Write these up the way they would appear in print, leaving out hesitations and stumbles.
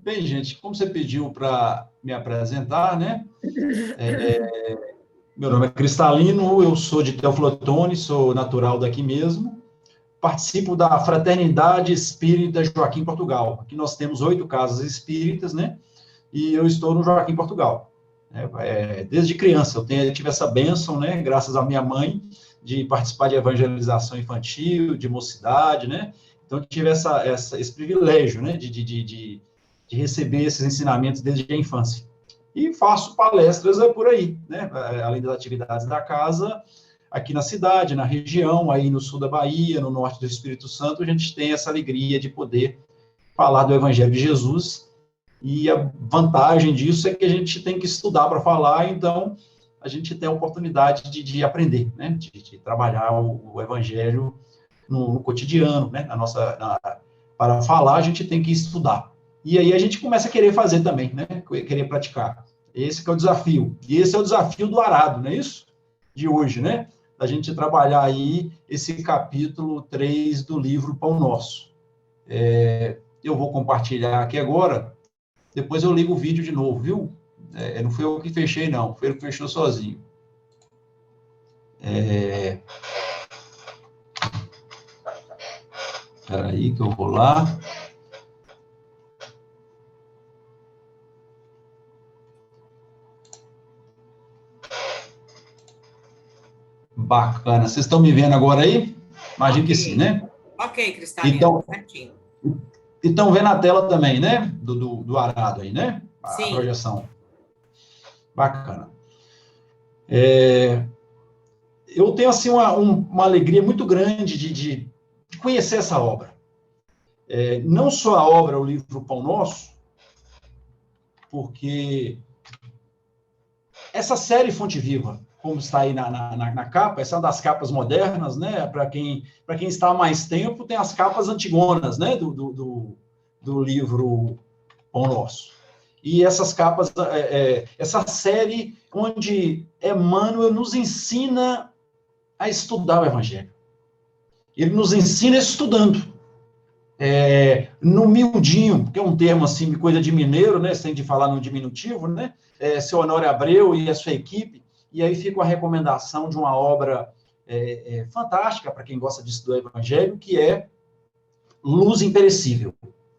Bem, gente, como você pediu para me apresentar, né? Meu nome é Cristalino, eu sou de Teoflotone, sou natural daqui mesmo. Participo da Fraternidade Espírita Joaquim Portugal. Aqui nós temos 8 casas espíritas, né? E eu estou no Joaquim Portugal. Desde criança eu tive essa bênção, né? Graças à minha mãe, de participar de evangelização infantil, de mocidade, né? Então eu tive esse privilégio, né? De receber esses ensinamentos desde a infância. E faço palestras por aí, né? Além das atividades da casa, aqui na cidade, na região, aí no sul da Bahia, no norte do Espírito Santo, a gente tem essa alegria de poder falar do Evangelho de Jesus, e a vantagem disso é que a gente tem que estudar para falar, então a gente tem a oportunidade de aprender, né? De trabalhar o Evangelho no cotidiano, né? Para falar, a gente tem que estudar. E aí a gente começa a querer fazer também, né? Querer praticar. Esse que é o desafio. E esse é o desafio do arado, não é isso? De hoje, né? A gente trabalhar aí esse capítulo 3 do livro Pão Nosso. Eu vou compartilhar aqui agora, depois eu ligo o vídeo de novo, viu? Não foi eu que fechei, não. Foi ele que fechou sozinho. Espera aí que eu vou lá. Bacana. Vocês estão me vendo agora aí? Imagino que sim, né? Ok, Cristalino, certinho. E estão vendo a tela também, né? Do arado aí, né? Sim. A projeção. Bacana. Eu tenho, assim, uma alegria muito grande de conhecer essa obra. Não só a obra, o livro Pão Nosso, porque essa série Fonte Viva, como está aí na capa, essa é uma das capas modernas, né? Para quem está há mais tempo, tem as capas antigonas, né? Do livro Pão Nosso. E essas capas, essa série onde Emmanuel nos ensina a estudar o Evangelho. Ele nos ensina estudando. No miudinho, que é um termo assim, coisa de mineiro, né? Você tem de falar no diminutivo, né? Seu Honório Abreu e a sua equipe, e aí fica a recomendação de uma obra fantástica para quem gosta de estudar o Evangelho, que é Luz Imperecível.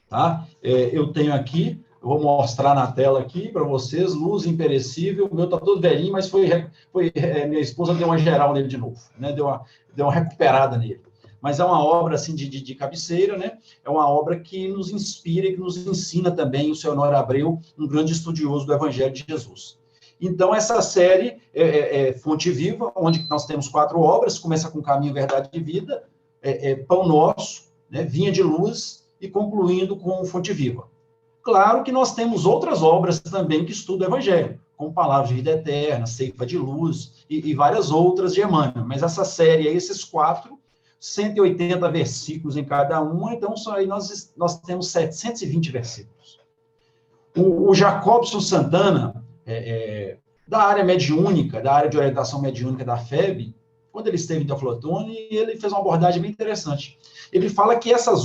Tá? Eu tenho aqui, eu vou mostrar na tela aqui para vocês, Luz Imperecível. O meu está todo velhinho, mas minha esposa deu uma geral nele de novo, né? Deu uma recuperada nele. Mas é uma obra assim de cabeceira, né? É uma obra que nos inspira e que nos ensina também o seu Honório Abreu, um grande estudioso do Evangelho de Jesus. Então, essa série é Fonte Viva, onde nós temos 4 obras, começa com Caminho, Verdade e Vida, Pão Nosso, né? Vinha de Luz, e concluindo com Fonte Viva. Claro que nós temos outras obras também que estudam o Evangelho, como Palavras de Vida Eterna, Ceifa de Luz, e várias outras de Emmanuel. Mas essa série, esses 4, 180 versículos em cada uma, então só aí nós temos 720 versículos. O Jacobson Santana, da área mediúnica, da área de orientação mediúnica da FEB, quando ele esteve em Teoflotone, ele fez uma abordagem bem interessante. Ele fala que essas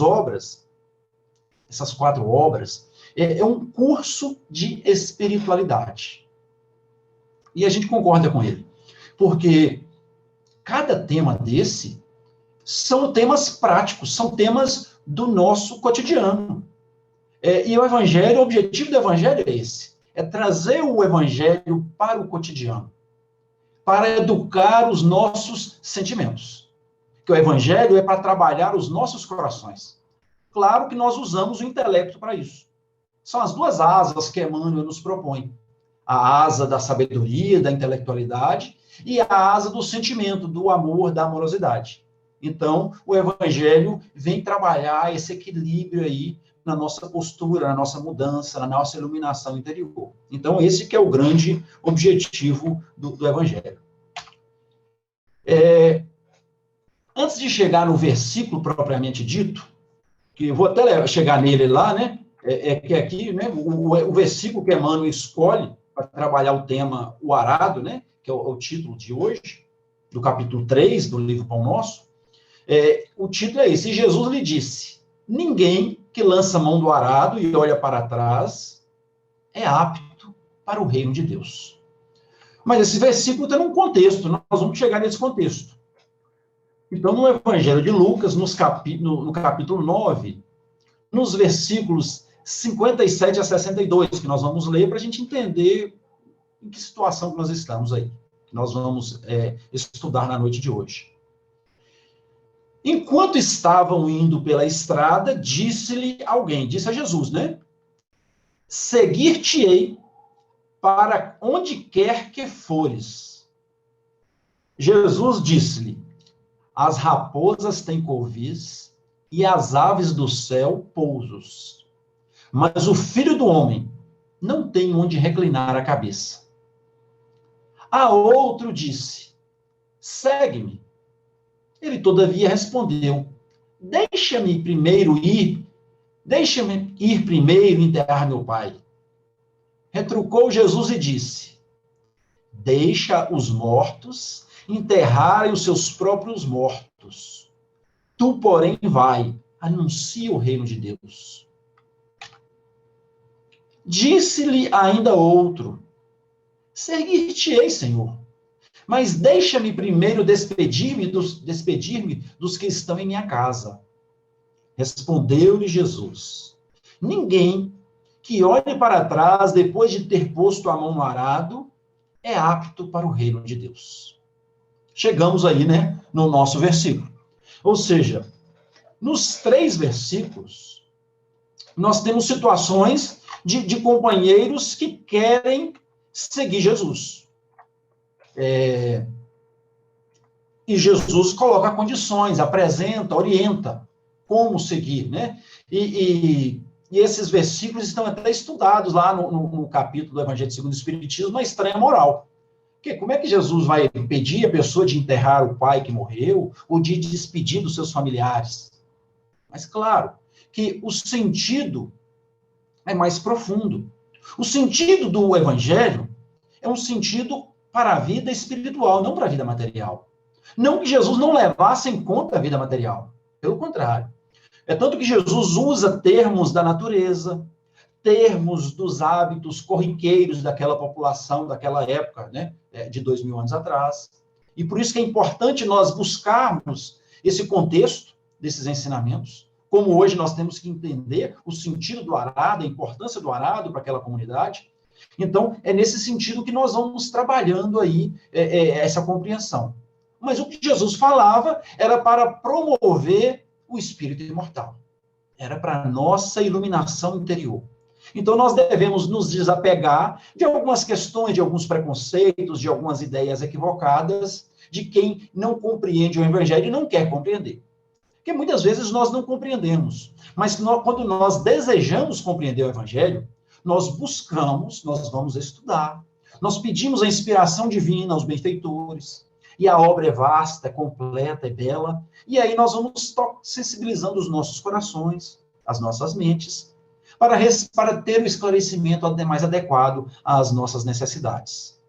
4 obras, é um curso de espiritualidade. E a gente concorda com ele. Porque cada tema desse são temas práticos, são temas do nosso cotidiano. E o Evangelho, o objetivo do Evangelho é esse. É trazer o Evangelho para o cotidiano. Para educar os nossos sentimentos. Que o Evangelho é para trabalhar os nossos corações. Claro que nós usamos o intelecto para isso. São as 2 asas que Emmanuel nos propõe. A asa da sabedoria, da intelectualidade, e a asa do sentimento, do amor, da amorosidade. Então, o Evangelho vem trabalhar esse equilíbrio aí na nossa postura, na nossa mudança, na nossa iluminação interior. Então, esse que é o grande objetivo do Evangelho. Antes de chegar no versículo propriamente dito, que eu vou até chegar nele lá, né? Que aqui, né, o versículo que Emmanuel escolhe para trabalhar o tema, o arado, né, que é o título de hoje, do capítulo 3 do livro Pão Nosso, o título é esse: e Jesus lhe disse: ninguém que lança a mão do arado e olha para trás é apto para o reino de Deus. Mas esse versículo tem um contexto, nós vamos chegar nesse contexto. Então, no Evangelho de Lucas, no capítulo 9, nos versículos 57 a 62, que nós vamos ler para a gente entender em que situação que nós estamos aí, que nós vamos estudar na noite de hoje. Enquanto estavam indo pela estrada, disse-lhe alguém, disse a Jesus, né? Seguir-te-ei para onde quer que fores. Jesus disse-lhe, as raposas têm covis e as aves do céu pousos, mas o Filho do Homem não tem onde reclinar a cabeça. A outro disse, segue-me. Ele, todavia, respondeu, deixa-me ir primeiro enterrar meu pai. Retrucou Jesus e disse, deixa os mortos enterrarem os seus próprios mortos. Tu, porém, vai, anuncia o reino de Deus. Disse-lhe ainda outro, seguir-te-ei, Senhor, mas deixa-me primeiro despedir-me dos que estão em minha casa. Respondeu-lhe Jesus, ninguém que olhe para trás depois de ter posto a mão no arado é apto para o reino de Deus. Chegamos aí, né, no nosso versículo. Ou seja, nos 3 versículos, nós temos situações de companheiros que querem seguir Jesus. E Jesus coloca condições, apresenta, orienta como seguir, né? E esses versículos estão até estudados lá no capítulo do Evangelho segundo o Espiritismo, na estranha moral. Porque como é que Jesus vai impedir a pessoa de enterrar o pai que morreu ou de despedir dos seus familiares? Mas, claro, que o sentido é mais profundo. O sentido do Evangelho é um sentido para a vida espiritual, não para a vida material. Não que Jesus não levasse em conta a vida material. Pelo contrário. É tanto que Jesus usa termos da natureza, termos dos hábitos corriqueiros daquela população, daquela época, né, de 2000 anos atrás. E por isso que é importante nós buscarmos esse contexto desses ensinamentos, como hoje nós temos que entender o sentido do arado, a importância do arado para aquela comunidade. Então, é nesse sentido que nós vamos trabalhando aí essa compreensão. Mas o que Jesus falava era para promover o espírito imortal. Era para a nossa iluminação interior. Então, nós devemos nos desapegar de algumas questões, de alguns preconceitos, de algumas ideias equivocadas, de quem não compreende o Evangelho e não quer compreender. Porque muitas vezes nós não compreendemos. Mas quando nós desejamos compreender o Evangelho, nós buscamos, nós vamos estudar, nós pedimos a inspiração divina aos benfeitores, e a obra é vasta, é completa, é bela, e aí nós vamos sensibilizando os nossos corações, as nossas mentes, para ter o esclarecimento mais adequado às nossas necessidades.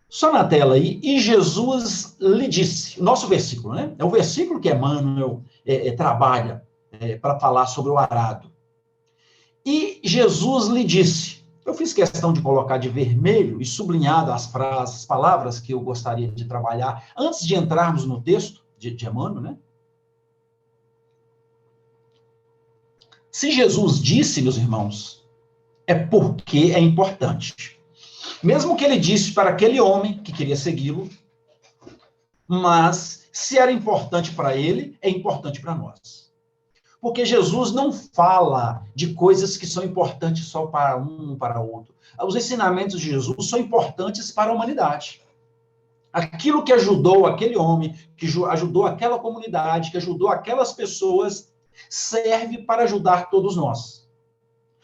Só na tela aí, e Jesus lhe disse, nosso versículo, né? É o versículo que Emmanuel trabalha para falar sobre o arado. E Jesus lhe disse, eu fiz questão de colocar de vermelho e sublinhado as palavras que eu gostaria de trabalhar antes de entrarmos no texto de Emmanuel, né? Se Jesus disse, meus irmãos, é porque é importante. Mesmo que ele disse para aquele homem que queria segui-lo, mas se era importante para ele, é importante para nós. Porque Jesus não fala de coisas que são importantes só para um, para outro. Os ensinamentos de Jesus são importantes para a humanidade. Aquilo que ajudou aquele homem, que ajudou aquela comunidade, que ajudou aquelas pessoas, serve para ajudar todos nós.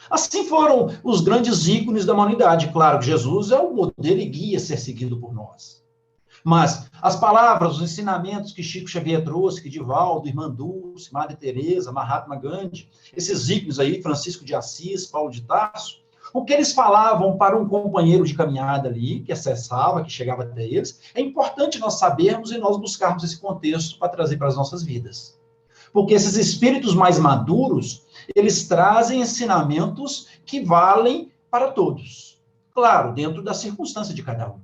Assim foram os grandes ícones da humanidade. Claro que Jesus é o modelo e guia a ser seguido por nós. Mas as palavras, os ensinamentos que Chico Xavier trouxe, que Divaldo, Irmã Dulce, Madre Teresa, Mahatma Gandhi, esses ícones aí, Francisco de Assis, Paulo de Tarso, o que eles falavam para um companheiro de caminhada ali, que acessava, que chegava até eles, é importante nós sabermos e nós buscarmos esse contexto para trazer para as nossas vidas. Porque esses espíritos mais maduros, eles trazem ensinamentos que valem para todos. Claro, dentro da circunstância de cada um,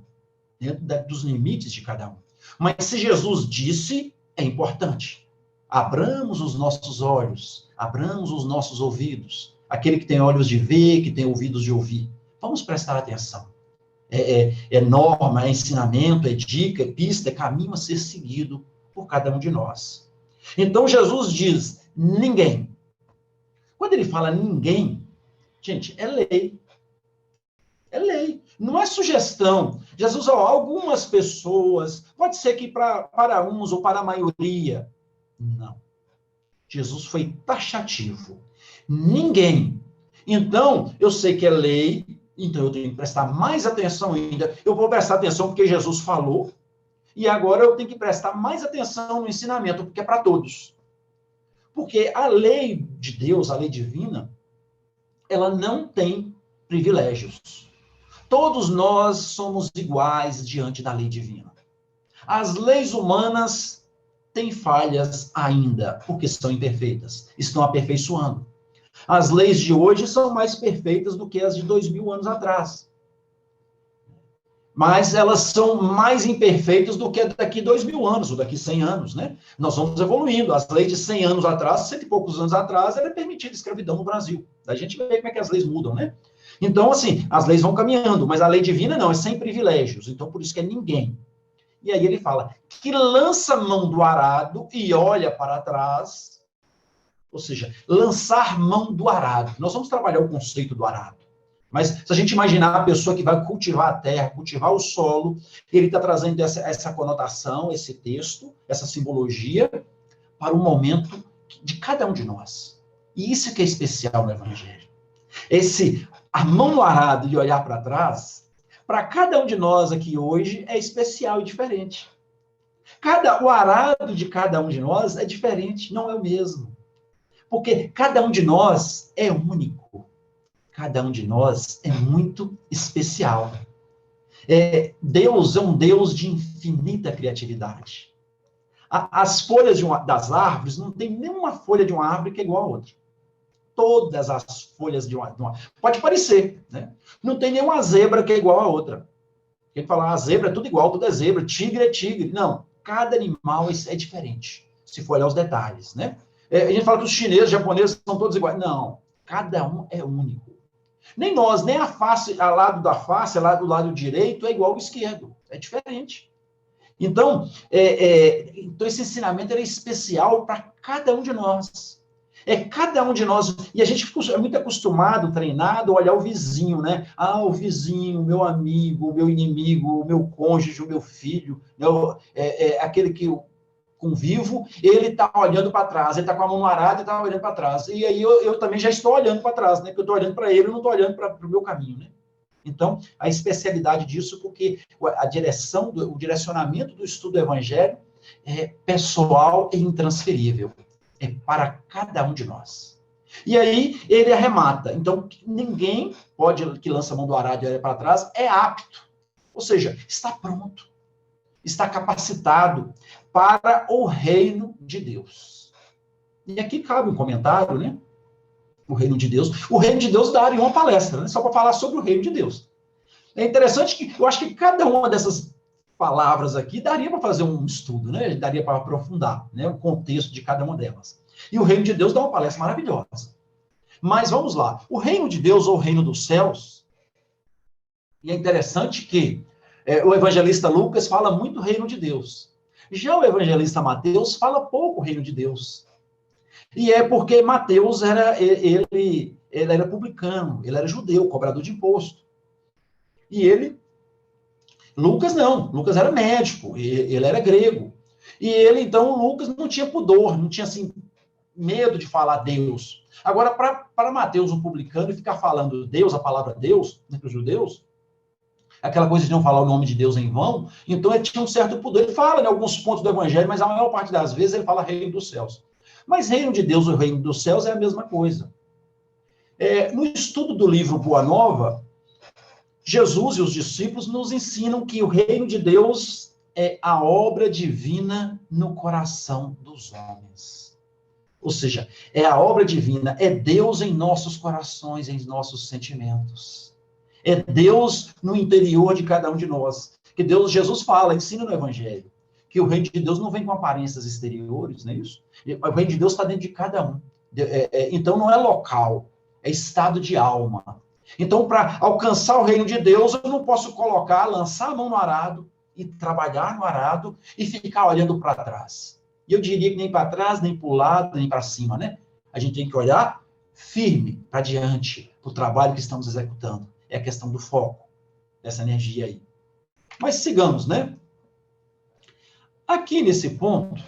dentro dos limites de cada um. Mas se Jesus disse, é importante. Abramos os nossos olhos, abramos os nossos ouvidos. Aquele que tem olhos de ver, que tem ouvidos de ouvir. Vamos prestar atenção. É norma, é ensinamento, é dica, é pista, é caminho a ser seguido por cada um de nós. Então, Jesus diz, ninguém. Quando ele fala ninguém, gente, é lei. É lei. Não é sugestão. Jesus, algumas pessoas, pode ser que para uns ou para a maioria. Não. Jesus foi taxativo. Ninguém. Então, eu sei que é lei, então eu tenho que prestar mais atenção ainda. Eu vou prestar atenção porque Jesus falou, e agora eu tenho que prestar mais atenção no ensinamento, porque é para todos. Porque a lei de Deus, a lei divina, ela não tem privilégios. Todos nós somos iguais diante da lei divina. As leis humanas têm falhas ainda, porque são imperfeitas, estão aperfeiçoando. As leis de hoje são mais perfeitas do que as de 2000 anos atrás. Mas elas são mais imperfeitas do que daqui 2000 anos, ou daqui 100 anos, né? Nós vamos evoluindo. As leis de 100 anos atrás, 100 e poucos anos atrás, era permitida escravidão no Brasil. A gente vê como é que as leis mudam, né? Então, assim, as leis vão caminhando, mas a lei divina não, é sem privilégios. Então, por isso que é ninguém. E aí ele fala que lança mão do arado e olha para trás, ou seja, lançar mão do arado. Nós vamos trabalhar o conceito do arado. Mas se a gente imaginar a pessoa que vai cultivar a terra, cultivar o solo, ele está trazendo essa conotação, esse texto, essa simbologia, para o momento de cada um de nós. E isso que é especial no Evangelho. A mão no arado e olhar para trás, para cada um de nós aqui hoje, é especial e diferente. O arado de cada um de nós é diferente, não é o mesmo. Porque cada um de nós é único. Cada um de nós é muito especial. Deus é um Deus de infinita criatividade. As folhas das árvores, não tem nenhuma folha de uma árvore que é igual a outra. Todas as folhas de uma... Pode parecer, né? Não tem nenhuma zebra que é igual a outra. Quem fala, a zebra é tudo igual, tudo é zebra, tigre é tigre. Não, cada animal é diferente, se for olhar os detalhes, né? A gente fala que os chineses, os japoneses são todos iguais. Não, cada um é único. Nem nós, nem a face, a lado da face, lá do lado direito, é igual ao esquerdo. É diferente. Então, então esse ensinamento é especial para cada um de nós. Cada um de nós. E a gente é muito acostumado, treinado, a olhar o vizinho, né? Ah, o vizinho, o meu amigo, o meu inimigo, o meu cônjuge, o meu filho, aquele que eu convivo, ele está olhando para trás, ele está com a mão no arado e está olhando para trás. E aí eu também já estou olhando para trás, né? Porque eu estou olhando para ele, eu não estou olhando para o meu caminho, né? Então, a especialidade disso, porque o direcionamento do estudo do Evangelho é pessoal e intransferível. É para cada um de nós. E aí, ele arremata. Então, ninguém que lança a mão do arado e olha para trás é apto. Ou seja, está pronto. Está capacitado para o reino de Deus. E aqui cabe um comentário, né? O reino de Deus. O reino de Deus daria uma palestra, né? Só para falar sobre o reino de Deus. É interessante que eu acho que cada uma dessas palavras aqui daria para fazer um estudo, né? Daria para aprofundar, né? O contexto de cada uma delas. E o reino de Deus dá uma palestra maravilhosa. Mas vamos lá. O reino de Deus ou o reino dos céus, e é interessante que o evangelista Lucas fala muito reino de Deus. Já o evangelista Mateus fala pouco reino de Deus. E é porque Mateus ele era publicano, ele era judeu, cobrador de imposto. E Lucas não, Lucas era médico, ele era grego. E então, Lucas não tinha pudor, não tinha, assim, medo de falar Deus. Agora, para Mateus, um publicano, ficar falando Deus, a palavra Deus, entre os judeus, aquela coisa de não falar o nome de Deus em vão, então ele tinha um certo pudor. Ele fala em alguns pontos do Evangelho, mas a maior parte das vezes ele fala reino dos céus. Mas reino de Deus ou reino dos céus é a mesma coisa. No estudo do livro Boa Nova, Jesus e os discípulos nos ensinam que o reino de Deus é a obra divina no coração dos homens. Ou seja, é a obra divina, é Deus em nossos corações, em nossos sentimentos. É Deus no interior de cada um de nós. Que Deus, Jesus fala, ensina no Evangelho, que o reino de Deus não vem com aparências exteriores, não é isso? O reino de Deus está dentro de cada um. Então não é local, é estado de alma. Então, para alcançar o reino de Deus, eu não posso lançar a mão no arado e trabalhar no arado e ficar olhando para trás. E eu diria que nem para trás, nem para o lado, nem para cima, né? A gente tem que olhar firme para diante do trabalho que estamos executando. É a questão do foco, dessa energia aí. Mas sigamos, né? Aqui nesse ponto,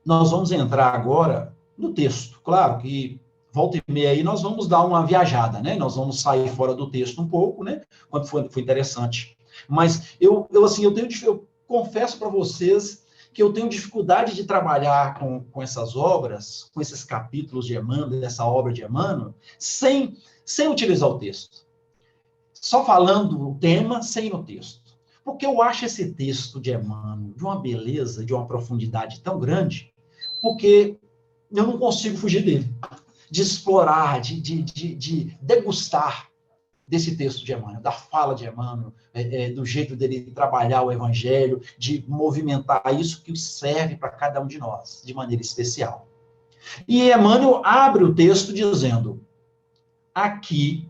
nós vamos entrar agora no texto. Claro que volta e meia aí nós vamos dar uma viajada, né? Nós vamos sair fora do texto um pouco, né? Quanto foi interessante. Mas eu confesso para vocês que eu tenho dificuldade de trabalhar com essas obras, com esses capítulos de Emmanuel, dessa obra de Emmanuel, sem utilizar o texto. Só falando o tema, sem ir no texto. Porque eu acho esse texto de Emmanuel de uma beleza, de uma profundidade tão grande, porque eu não consigo fugir dele. De explorar, de degustar desse texto de Emmanuel, da fala de Emmanuel, do jeito dele trabalhar o Evangelho, de movimentar isso que serve para cada um de nós, de maneira especial. E Emmanuel abre o texto dizendo, aqui,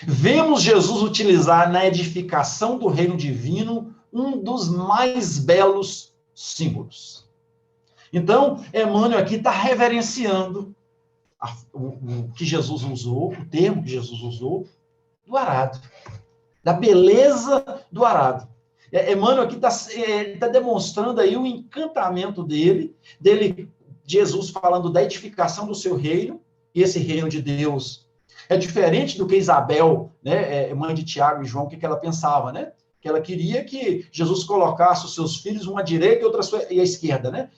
vemos Jesus utilizar na edificação do reino divino um dos mais belos símbolos. Então, Emmanuel aqui está reverenciando o que Jesus usou, o termo que Jesus usou, do arado, da beleza do arado. Emmanuel aqui está demonstrando aí o encantamento dele, Jesus falando da edificação do seu reino, e esse reino de Deus é diferente do que Isabel, né, mãe de Tiago e João, o que ela pensava, né? Que ela queria que Jesus colocasse os seus filhos uma à direita e outra à esquerda, né?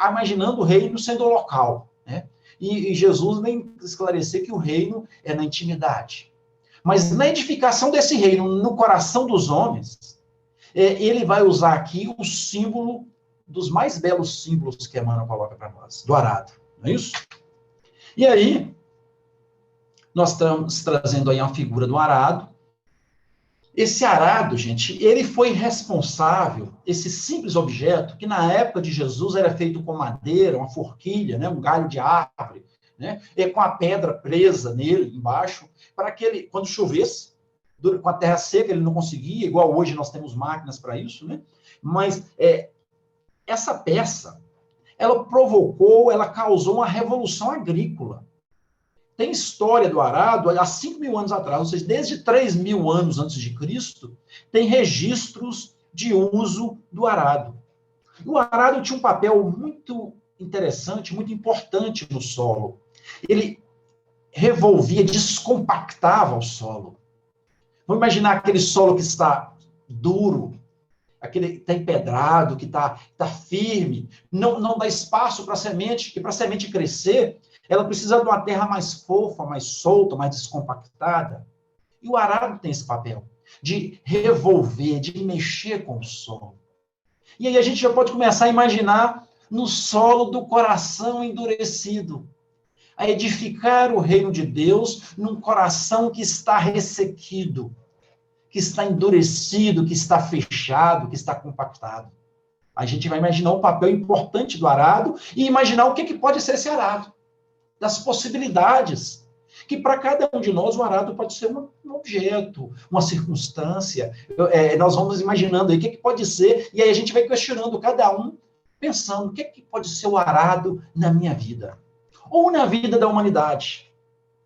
Imaginando o reino sendo local, né? E Jesus vem esclarecer que o reino é na intimidade. Mas na edificação desse reino, no coração dos homens, ele vai usar aqui o símbolo dos mais belos símbolos que Emmanuel coloca para nós, do arado. Não é isso? E aí, nós estamos trazendo aí uma figura do arado. Esse arado, gente, ele foi responsável, esse simples objeto, que na época de Jesus era feito com madeira, uma forquilha, né, um galho de árvore, né, e com a pedra presa nele, embaixo, para que ele, quando chovesse, com a terra seca, ele não conseguia, igual hoje nós temos máquinas para isso, né, mas essa peça, ela causou uma revolução agrícola. Tem história do arado há 5.000 anos atrás, ou seja, desde 3.000 anos antes de Cristo, tem registros de uso do arado. O arado tinha um papel muito interessante, muito importante no solo. Ele revolvia, descompactava o solo. Vamos imaginar aquele solo que está duro, aquele que está empedrado, que está firme, não dá espaço para a semente, e para a semente crescer, ela precisa de uma terra mais fofa, mais solta, mais descompactada. E o arado tem esse papel de revolver, de mexer com o solo. E aí a gente já pode começar a imaginar no solo do coração endurecido, a edificar o reino de Deus num coração que está ressequido, que está endurecido, que está fechado, que está compactado. A gente vai imaginar o papel importante do arado e imaginar o que pode ser esse arado. Das possibilidades, que para cada um de nós o arado pode ser um objeto, uma circunstância. Nós vamos imaginando aí o que pode ser, e aí a gente vai questionando cada um, pensando o que pode ser o arado na minha vida, ou na vida da humanidade,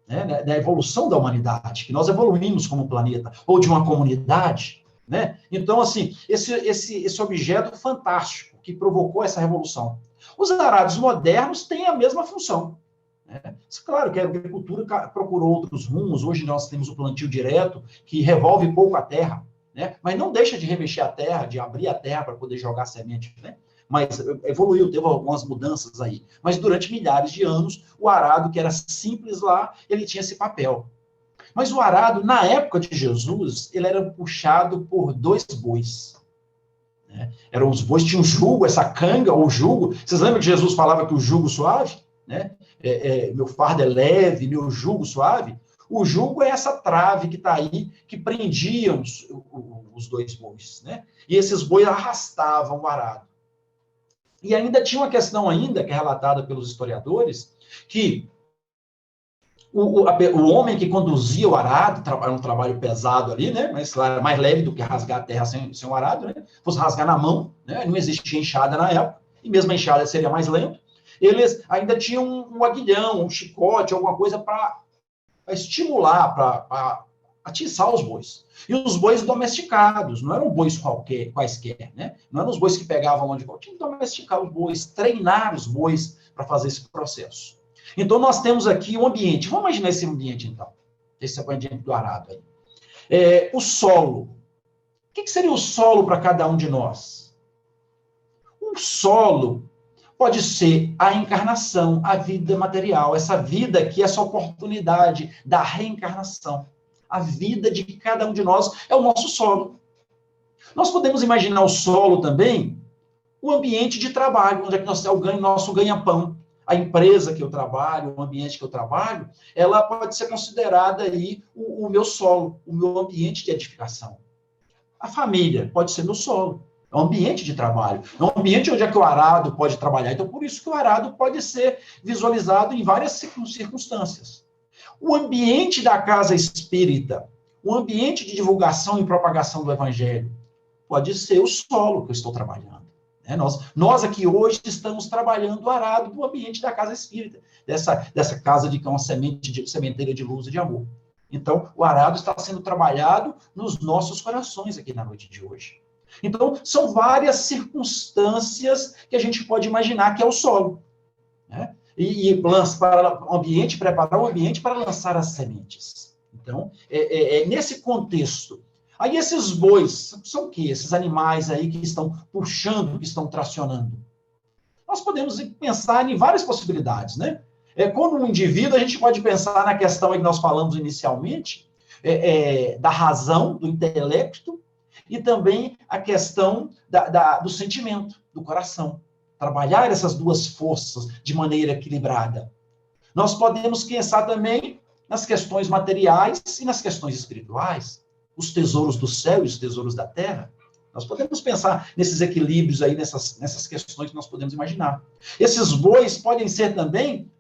né? Da evolução da humanidade, que nós evoluímos como planeta, ou de uma comunidade, né? Então, assim, esse objeto fantástico que provocou essa revolução. Os arados modernos têm a mesma função. Claro que a agricultura procurou outros rumos, hoje nós temos o plantio direto, que revolve pouco a terra, né? Mas não deixa de revestir a terra, de abrir a terra para poder jogar semente, né? Mas evoluiu, teve algumas mudanças aí. Mas durante milhares de anos, o arado, que era simples lá, ele tinha esse papel. Mas o arado, na época de Jesus, ele era puxado por 2 bois. né? Eram os bois, tinham jugo, essa canga, ou jugo. Vocês lembram que Jesus falava que o jugo suave, né? Meu fardo é leve, meu jugo suave. O jugo é essa trave que está aí, que prendia os dois bois, né? E esses bois arrastavam o arado. E ainda tinha uma questão ainda, que é relatada pelos historiadores, que o homem que conduzia o arado, era um trabalho pesado ali, né? Mas claro, mais leve do que rasgar a terra sem o arado, né? Fosse rasgar na mão, né? Não existia enxada na época, e mesmo a enxada seria mais lento. Eles ainda tinham um aguilhão, um chicote, alguma coisa para estimular, para atiçar os bois. E os bois domesticados, não eram bois quaisquer, né? Não eram os bois que pegavam onde tinha que domesticar os bois, treinar os bois para fazer esse processo. Então, nós temos aqui um ambiente. Vamos imaginar esse ambiente, então. Esse ambiente do arado aí. O solo. O que seria o solo para cada um de nós? O solo pode ser a encarnação, a vida material, essa vida aqui, essa oportunidade da reencarnação. A vida de cada um de nós é o nosso solo. Nós podemos imaginar o solo também, o ambiente de trabalho, onde é que nós temos o nosso ganha-pão. A empresa que eu trabalho, o ambiente que eu trabalho, ela pode ser considerada aí o meu solo, o meu ambiente de edificação. A família pode ser meu solo. É um ambiente de trabalho. É um ambiente onde é que o arado pode trabalhar. Então, por isso que o arado pode ser visualizado em várias circunstâncias. O ambiente da casa espírita, o ambiente de divulgação e propagação do evangelho, pode ser o solo que eu estou trabalhando. Nós aqui hoje estamos trabalhando o arado do ambiente da casa espírita, dessa casa de que é uma sementeira de luz e de amor. Então, o arado está sendo trabalhado nos nossos corações aqui na noite de hoje. Então, são várias circunstâncias que a gente pode imaginar que é o solo. Né? E preparar o ambiente para lançar as sementes. Então, nesse contexto. Aí esses bois, são o quê? Esses animais aí que estão puxando, que estão tracionando. Nós podemos pensar em várias possibilidades, né? Como um indivíduo, a gente pode pensar na questão que nós falamos inicialmente, da razão, do intelecto, e também a questão do sentimento, do coração. Trabalhar essas duas forças de maneira equilibrada. Nós podemos pensar também nas questões materiais e nas questões espirituais. Os tesouros do céu e os tesouros da terra. Nós podemos pensar nesses equilíbrios aí, nessas questões que nós podemos imaginar. Esses bois podem ser também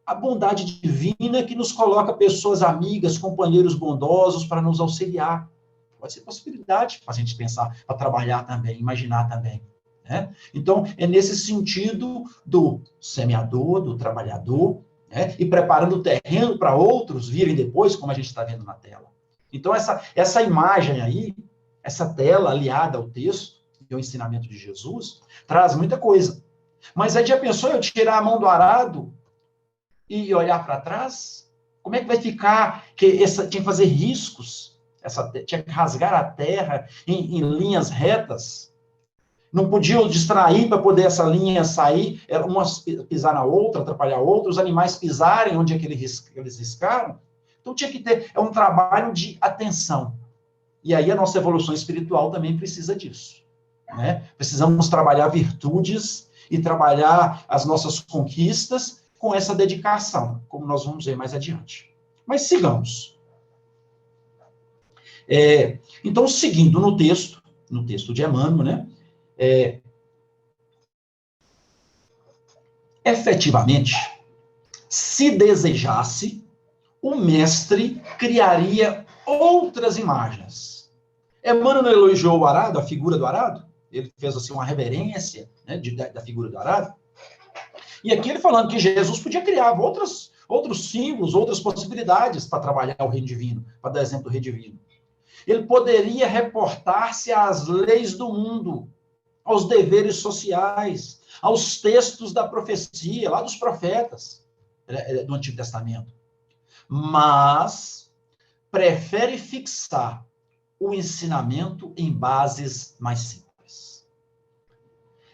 a bondade divina que nos coloca pessoas amigas, companheiros bondosos para nos auxiliar. Pode ser possibilidade para a gente pensar, para trabalhar também, imaginar também. Né? Então, é nesse sentido do semeador, do trabalhador, né? E preparando o terreno para outros virem depois, como a gente está vendo na tela. Então, essa imagem aí, essa tela aliada ao texto, e ao ensinamento de Jesus, traz muita coisa. Mas aí já pensou eu tirar a mão do arado e olhar para trás? Como é que vai ficar? Tinha que fazer riscos, tinha que rasgar a terra em linhas retas. Não podiam distrair para poder essa linha sair, uma pisar na outra, atrapalhar a outra, os animais pisarem onde é que eles riscaram. Então, tinha que ter um trabalho de atenção. E aí, a nossa evolução espiritual também precisa disso. Né? Precisamos trabalhar virtudes e trabalhar as nossas conquistas com essa dedicação, como nós vamos ver mais adiante. Mas sigamos. Então, seguindo no texto de Emmanuel, né? Efetivamente, se desejasse, o mestre criaria outras imagens. Emmanuel elogiou o arado, a figura do arado, ele fez assim uma reverência, né, da figura do arado, e aqui ele falando que Jesus podia criar outros símbolos, outras possibilidades para trabalhar o reino divino, para dar exemplo do reino divino. Ele poderia reportar-se às leis do mundo, aos deveres sociais, aos textos da profecia, lá dos profetas do Antigo Testamento. Mas prefere fixar o ensinamento em bases mais simples.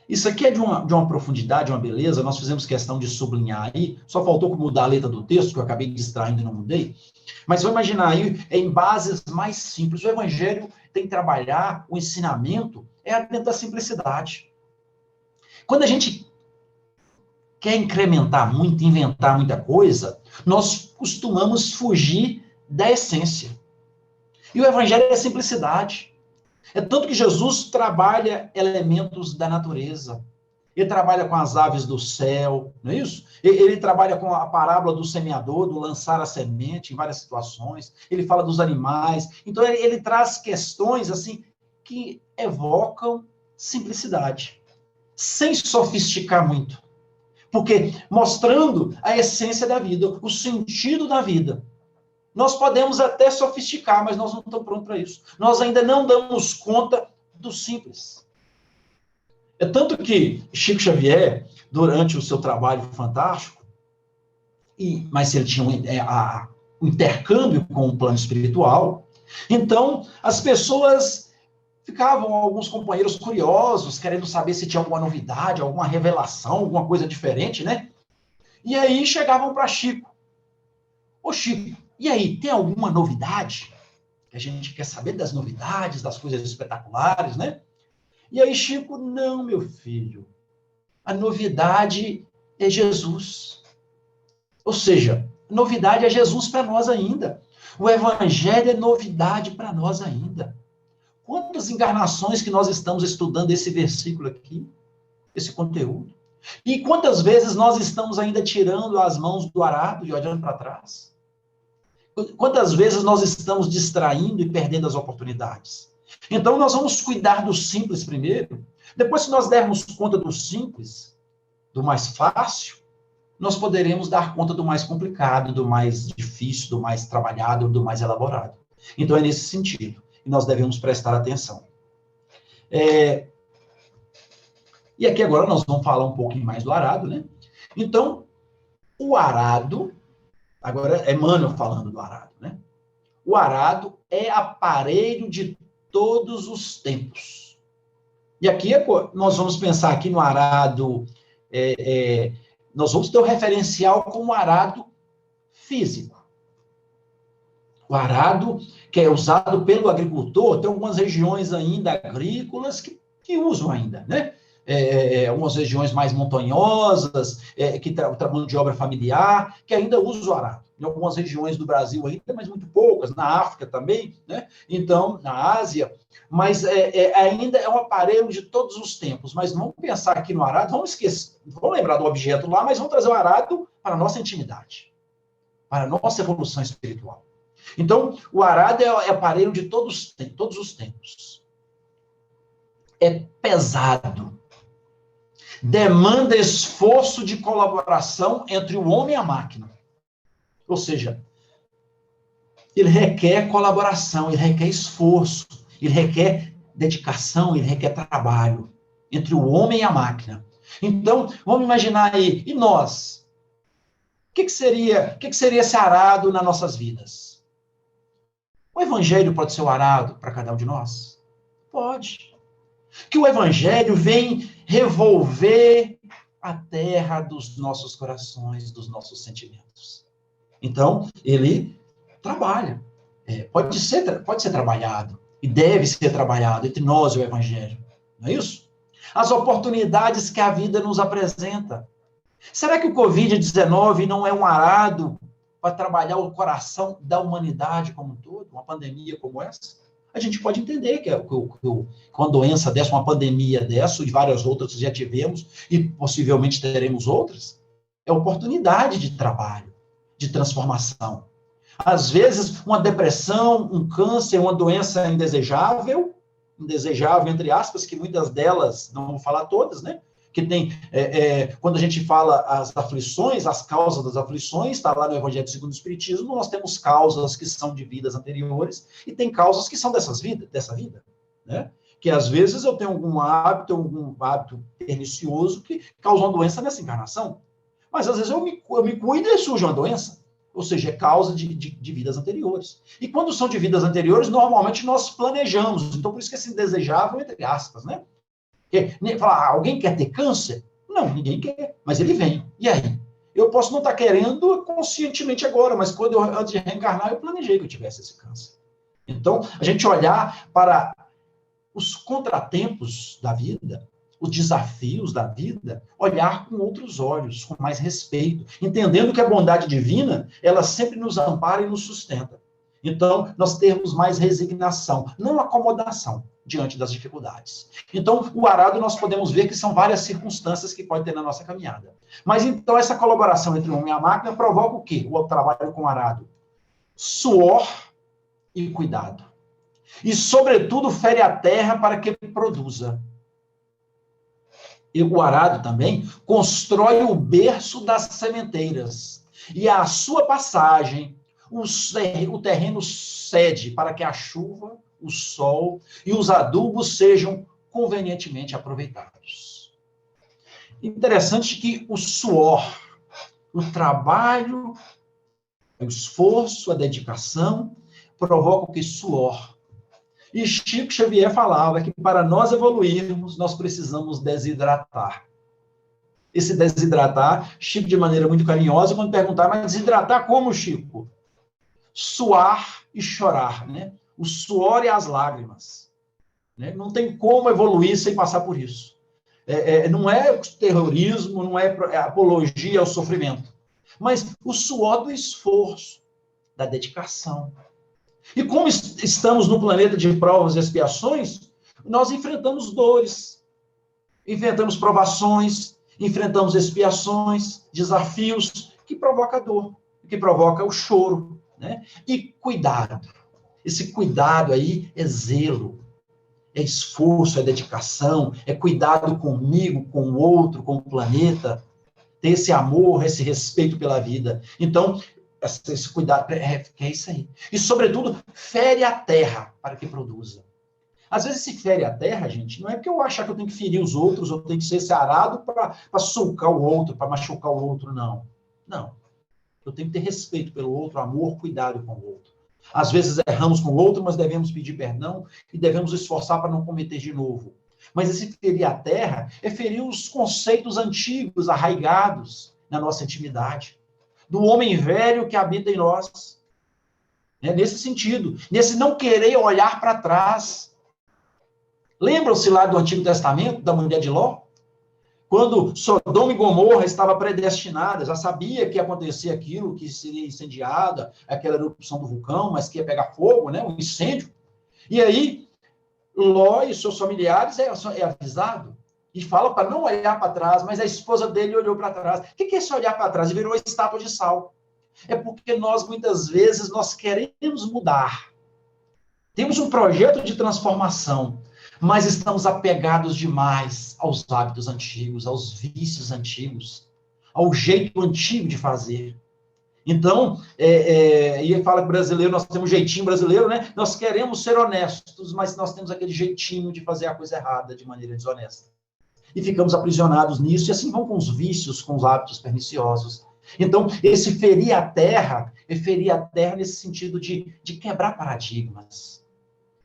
Isso aqui é de uma profundidade, uma beleza, nós fizemos questão de sublinhar aí, só faltou mudar a letra do texto, que eu acabei distraindo e não mudei, mas vou imaginar aí em bases mais simples. O Evangelho tem que trabalhar o ensinamento é dentro da simplicidade. Quando a gente quer incrementar muito, inventar muita coisa, nós costumamos fugir da essência. E o evangelho é simplicidade. É tanto que Jesus trabalha elementos da natureza. Ele trabalha com as aves do céu, não é isso? Ele trabalha com a parábola do semeador, do lançar a semente, em várias situações. Ele fala dos animais. Então, ele traz questões, assim, que evocam simplicidade, sem sofisticar muito. Porque mostrando a essência da vida, o sentido da vida. Nós podemos até sofisticar, mas nós não estamos prontos para isso. Nós ainda não damos conta do simples. É tanto que Chico Xavier, durante o seu trabalho fantástico, mas ele tinha um intercâmbio com o plano espiritual, então as pessoas ficavam, alguns companheiros curiosos, querendo saber se tinha alguma novidade, alguma revelação, alguma coisa diferente, né? E aí chegavam para Chico. Ô Chico, e aí, tem alguma novidade? A gente quer saber das novidades, das coisas espetaculares, né? E aí Chico, não, meu filho, a novidade é Jesus. Ou seja, novidade é Jesus para nós ainda. O evangelho é novidade para nós ainda. Quantas encarnações que nós estamos estudando esse versículo aqui, esse conteúdo? E quantas vezes nós estamos ainda tirando as mãos do arado e olhando para trás? Quantas vezes nós estamos distraindo e perdendo as oportunidades? Então, nós vamos cuidar do simples primeiro. Depois que nós dermos conta do simples, do mais fácil, nós poderemos dar conta do mais complicado, do mais difícil, do mais trabalhado, do mais elaborado. Então, é nesse sentido que nós devemos prestar atenção. E aqui agora nós vamos falar um pouquinho mais do arado, né? Então, o arado, agora é Emmanuel falando do arado, né? O arado é aparelho de todos os tempos. E aqui nós vamos pensar aqui no arado, nós vamos ter o referencial como arado físico. O arado que é usado pelo agricultor, tem algumas regiões ainda agrícolas que usam ainda, né? Algumas regiões mais montanhosas, que trabalham de obra familiar, que ainda usam o arado. Em algumas regiões do Brasil ainda, mas muito poucas, na África também, né? Então, na Ásia, mas ainda é um aparelho de todos os tempos. Mas vamos pensar aqui no arado, vamos esquecer, vamos lembrar do objeto lá, mas vamos trazer o arado para a nossa intimidade, para a nossa evolução espiritual. Então, o arado é aparelho de todos os tempos. É pesado. Demanda esforço de colaboração entre o homem e a máquina. Ou seja, ele requer colaboração, ele requer esforço, ele requer dedicação, ele requer trabalho entre o homem e a máquina. Então, vamos imaginar aí, e nós? O que seria esse arado nas nossas vidas? O evangelho pode ser o arado para cada um de nós? Pode. Que o evangelho vem revolver a terra dos nossos corações, dos nossos sentimentos. Então, ele trabalha. Pode ser trabalhado, e deve ser trabalhado entre nós e o evangelho. Não é isso? As oportunidades que a vida nos apresenta. Será que o Covid-19 não é um arado para trabalhar o coração da humanidade como um todo? Uma pandemia como essa? A gente pode entender que uma doença dessa, uma pandemia dessa, e várias outras já tivemos, e possivelmente teremos outras, é oportunidade de trabalho, de transformação. Às vezes, uma depressão, um câncer, uma doença indesejável entre aspas, que muitas delas, não vou falar todas, né? Que tem, quando a gente fala as aflições, as causas das aflições, está lá no Evangelho segundo o Espiritismo, nós temos causas que são de vidas anteriores e tem causas que são dessa vida, né? Que às vezes eu tenho algum hábito pernicioso que causa uma doença nessa encarnação, mas às vezes eu me cuido e surge uma doença, ou seja, é causa de vidas anteriores. E quando são de vidas anteriores, normalmente nós planejamos, então por isso que é indesejável, entre aspas, né? Falar, alguém quer ter câncer? Não, ninguém quer, mas ele vem. E aí? Eu posso não estar querendo conscientemente agora, mas antes de reencarnar, eu planejei que eu tivesse esse câncer. Então, a gente olhar para os contratempos da vida, os desafios da vida, olhar com outros olhos, com mais respeito, entendendo que a bondade divina, ela sempre nos ampara e nos sustenta. Então, nós temos mais resignação, não acomodação diante das dificuldades. Então, o arado nós podemos ver que são várias circunstâncias que pode ter na nossa caminhada. Mas então, essa colaboração entre o homem e a máquina provoca o quê? O trabalho com o arado. Suor e cuidado. E, sobretudo, fere a terra para que produza. E o arado também constrói o berço das sementeiras. E à sua passagem, o terreno cede para que a chuva, o sol e os adubos sejam convenientemente aproveitados. Interessante que o suor, o trabalho, o esforço, a dedicação, provoca o que? Suor. E Chico Xavier falava que para nós evoluirmos, nós precisamos desidratar. Esse desidratar, Chico, de maneira muito carinhosa, quando perguntar, mas desidratar como, Chico? Suar e chorar, né? O suor e as lágrimas. Né? Não tem como evoluir sem passar por isso. Não é terrorismo, não é apologia ao sofrimento, mas o suor do esforço, da dedicação. E como estamos no planeta de provas e expiações, nós enfrentamos dores, enfrentamos provações, enfrentamos expiações, desafios que provocam dor, que provocam o choro, né? E cuidado. Esse cuidado aí é zelo, é esforço, é dedicação, é cuidado comigo, com o outro, com o planeta, ter esse amor, esse respeito pela vida. Então, esse cuidado, é isso aí. E, sobretudo, fere a terra para que produza. Às vezes, se fere a terra, gente, não é porque eu achar que eu tenho que ferir os outros, ou tenho que ser esse arado para sulcar o outro, para machucar o outro, não. Não. Eu tenho que ter respeito pelo outro, amor, cuidado com o outro. Às vezes erramos com o outro, mas devemos pedir perdão e devemos esforçar para não cometer de novo. Mas esse ferir a terra é ferir os conceitos antigos, arraigados na nossa intimidade. Do homem velho que habita em nós. Nesse sentido, nesse não querer olhar para trás. Lembram-se lá do Antigo Testamento, da mulher de Ló? Quando Sodoma e Gomorra estava predestinada, já sabia que ia acontecer aquilo, que seria incendiada, aquela erupção do vulcão, mas que ia pegar fogo, né, um incêndio. E aí, Ló e seus familiares é avisado. E fala para não olhar para trás, mas a esposa dele olhou para trás. O que é esse olhar para trás? E virou estátua de sal. É porque nós, muitas vezes, nós queremos mudar. Temos um projeto de transformação, mas estamos apegados demais aos hábitos antigos, aos vícios antigos, ao jeito antigo de fazer. Então, e fala que brasileiro, nós temos um jeitinho brasileiro, né? Nós queremos ser honestos, mas nós temos aquele jeitinho de fazer a coisa errada de maneira desonesta. E ficamos aprisionados nisso, e assim vão com os vícios, com os hábitos perniciosos. Então, esse ferir a terra, é ferir a terra nesse sentido de quebrar paradigmas,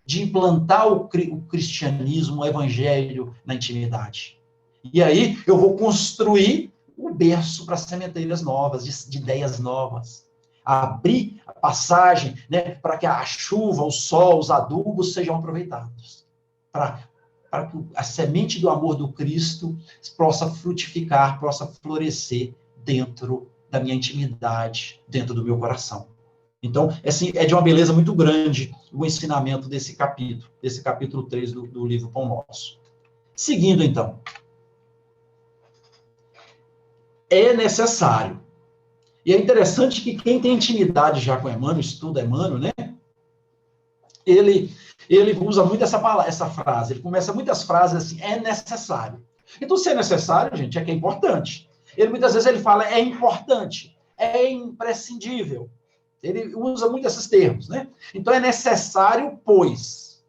de implantar o cristianismo, o evangelho na intimidade. E aí eu vou construir o berço para sementeiras novas, de ideias novas. Abrir a passagem, né, para que a chuva, o sol, os adubos sejam aproveitados. Para que a semente do amor do Cristo possa frutificar, possa florescer dentro da minha intimidade, dentro do meu coração. Então, assim, é de uma beleza muito grande o ensinamento desse capítulo 3 do livro Pão Nosso. Seguindo, então. É necessário. E é interessante que quem tem intimidade já com Emmanuel, estuda Emmanuel, né? Ele usa muito essa frase. Ele começa muitas frases assim, é necessário. Então, se é necessário, gente, é que é importante. Muitas vezes ele fala, é importante, é imprescindível. Ele usa muito esses termos, né? Então, é necessário, pois,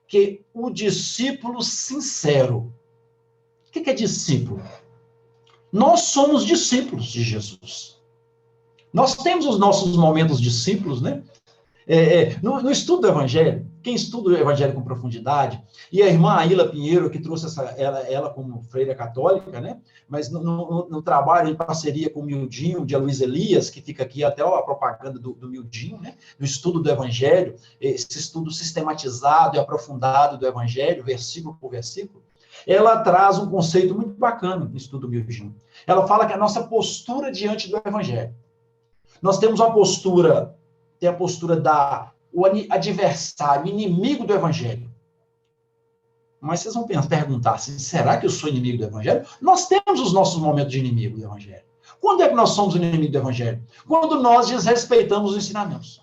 que o discípulo sincero... O que é discípulo? Nós somos discípulos de Jesus. Nós temos os nossos momentos discípulos, né? No estudo do Evangelho, quem estuda o Evangelho com profundidade, e a irmã Aila Pinheiro, que trouxe ela como freira católica, né? Mas no trabalho em parceria com o Mildinho, de Luiz Elias, que fica aqui até a propaganda do Mildinho, né? Do estudo do Evangelho, esse estudo sistematizado e aprofundado do Evangelho, versículo por versículo, ela traz um conceito muito bacana no estudo do Mildinho. Ela fala que a nossa postura diante do Evangelho. Nós temos uma postura, tem a postura o adversário, inimigo do Evangelho. Mas vocês vão perguntar assim, será que eu sou inimigo do Evangelho? Nós temos os nossos momentos de inimigo do Evangelho. Quando é que nós somos inimigo do Evangelho? Quando nós desrespeitamos os ensinamentos.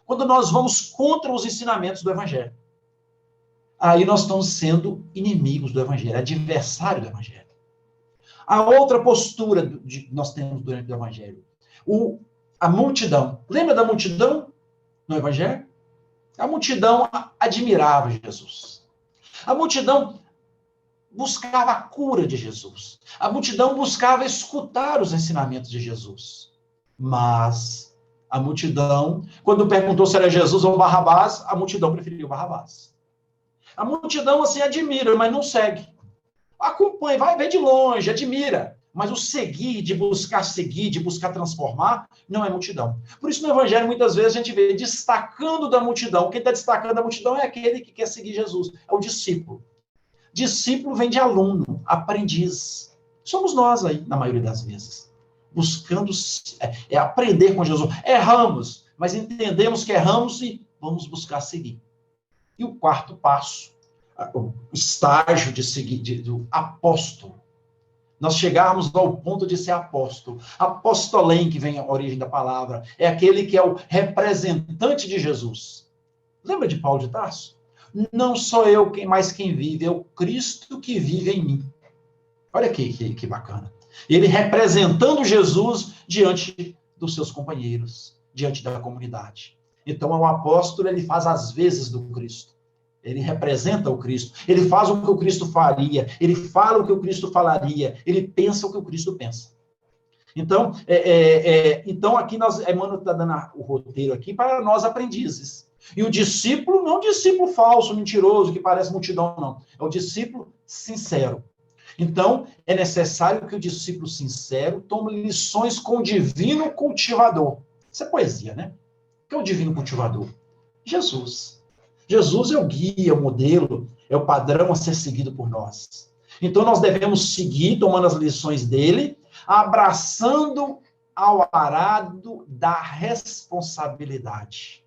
Quando nós vamos contra os ensinamentos do Evangelho. Aí nós estamos sendo inimigos do Evangelho, adversário do Evangelho. A outra postura que nós temos durante o Evangelho, a multidão. Lembra da multidão no Evangelho? A multidão admirava Jesus. A multidão buscava a cura de Jesus. A multidão buscava escutar os ensinamentos de Jesus. Mas a multidão, quando perguntou se era Jesus ou Barrabás, a multidão preferiu Barrabás. A multidão, assim, admira, mas não segue. Acompanha, vem de longe, admira. Mas o seguir, de buscar transformar, não é multidão. Por isso, no Evangelho, muitas vezes, a gente vê destacando da multidão. Quem está destacando da multidão é aquele que quer seguir Jesus, é o discípulo. Discípulo vem de aluno, aprendiz. Somos nós aí, na maioria das vezes. Buscando aprender com Jesus. Erramos, mas entendemos que erramos e vamos buscar seguir. E o quarto passo, o estágio de seguir, do apóstolo. Nós chegarmos ao ponto de ser apóstolo. Apostolém, que vem a origem da palavra, é aquele que é o representante de Jesus. Lembra de Paulo de Tarso? Não sou eu quem vive, é o Cristo que vive em mim. Olha que bacana. Ele representando Jesus diante dos seus companheiros, diante da comunidade. Então, o apóstolo, ele faz as vezes do Cristo. Ele representa o Cristo. Ele faz o que o Cristo faria. Ele fala o que o Cristo falaria. Ele pensa o que o Cristo pensa. Então, então aqui Emmanuel está dando o roteiro aqui para nós aprendizes. E o discípulo, não discípulo falso, mentiroso, que parece multidão, não. É o discípulo sincero. Então, é necessário que o discípulo sincero tome lições com o divino cultivador. Isso é poesia, né? O que é o divino cultivador? Jesus. Jesus é o guia, o modelo, é o padrão a ser seguido por nós. Então, nós devemos seguir, tomando as lições dele, abraçando ao arado da responsabilidade.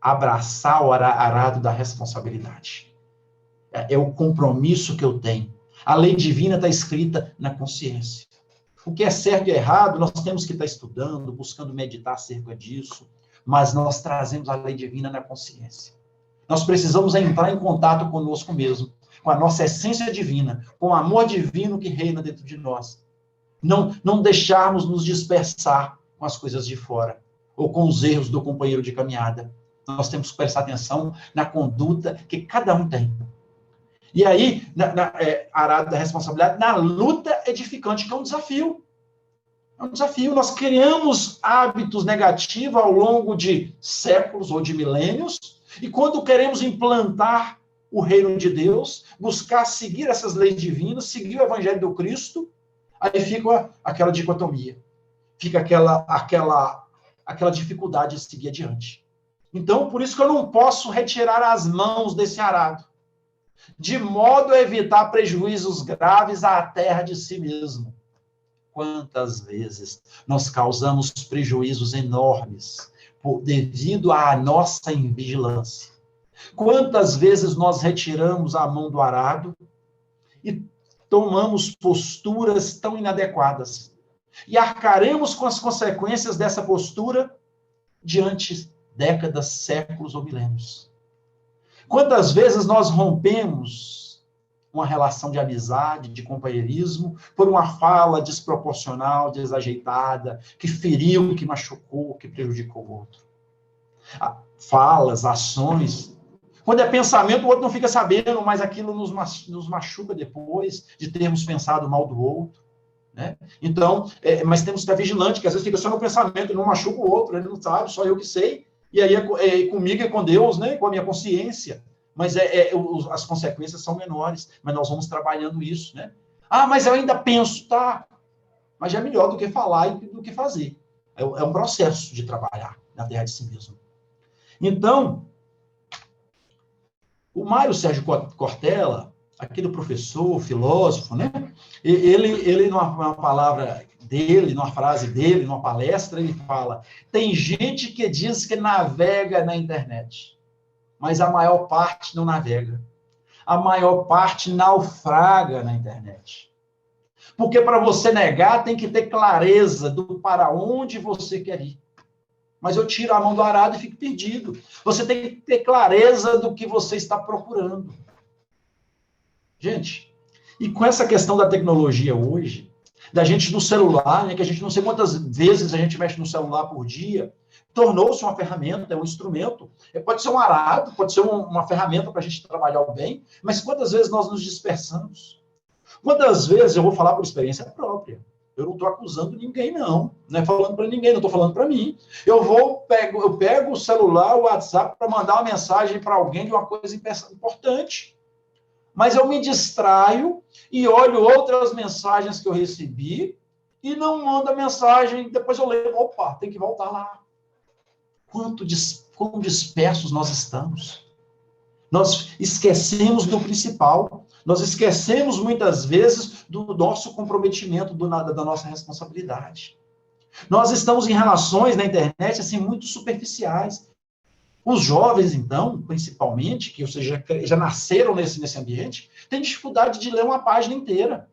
Abraçar o arado da responsabilidade. É o compromisso que eu tenho. A lei divina está escrita na consciência. O que é certo e errado, nós temos que estar estudando, buscando meditar acerca disso, mas nós trazemos a lei divina na consciência. Nós precisamos entrar em contato conosco mesmo, com a nossa essência divina, com o amor divino que reina dentro de nós. Não deixarmos nos dispersar com as coisas de fora, ou com os erros do companheiro de caminhada. Nós temos que prestar atenção na conduta que cada um tem. E aí, arado da responsabilidade, na luta edificante, que é um desafio. É um desafio. Nós criamos hábitos negativos ao longo de séculos ou de milênios, e quando queremos implantar o reino de Deus, buscar seguir essas leis divinas, seguir o evangelho do Cristo, aí fica aquela dicotomia. Fica aquela dificuldade de seguir adiante. Então, por isso que eu não posso retirar as mãos desse arado, de modo a evitar prejuízos graves à terra de si mesmo. Quantas vezes nós causamos prejuízos enormes devido à nossa invigilância? Quantas vezes nós retiramos a mão do arado e tomamos posturas tão inadequadas? E arcaremos com as consequências dessa postura diante décadas, séculos ou milênios. Quantas vezes nós rompemos uma relação de amizade, de companheirismo, por uma fala desproporcional, desajeitada, que feriu, que machucou, que prejudicou o outro. Falas, ações. Quando é pensamento, o outro não fica sabendo, mas aquilo nos machuca depois de termos pensado mal do outro. né? Então, mas temos que estar vigilante, que às vezes fica só no pensamento, não machuca o outro, ele não sabe, só eu que sei, e aí comigo e com Deus, né? Com a minha consciência. Mas as consequências são menores, mas nós vamos trabalhando isso, né? Ah, mas eu ainda penso, tá? Mas já é melhor do que falar e do que fazer. É um processo de trabalhar na terra de si mesmo. Então, o Mário Sérgio Cortella, aquele professor, filósofo, né? Ele numa palavra dele, numa frase dele, numa palestra, ele fala: tem gente que diz que navega na internet, mas a maior parte não navega. A maior parte naufraga na internet. Porque para você negar, tem que ter clareza do para onde você quer ir. Mas eu tiro a mão do arado e fico perdido. Você tem que ter clareza do que você está procurando. Gente, e com essa questão da tecnologia hoje, da gente no celular, né, que a gente não sei quantas vezes a gente mexe no celular por dia, tornou-se uma ferramenta, um instrumento. Pode ser um arado, pode ser uma ferramenta para a gente trabalhar o bem, mas quantas vezes nós nos dispersamos? Quantas vezes, eu vou falar por experiência própria, eu não estou acusando ninguém, não é falando para ninguém, não estou falando para mim. Eu pego o celular, o WhatsApp, para mandar uma mensagem para alguém de uma coisa importante. Mas eu me distraio e olho outras mensagens que eu recebi e não mando a mensagem, depois eu leio, opa, tem que voltar lá. Quão dispersos nós estamos. Nós esquecemos do principal. Nós esquecemos, muitas vezes, do nosso comprometimento, da nossa responsabilidade. Nós estamos em relações na internet, assim, muito superficiais. Os jovens, então, principalmente, que já nasceram nesse ambiente, têm dificuldade de ler uma página inteira.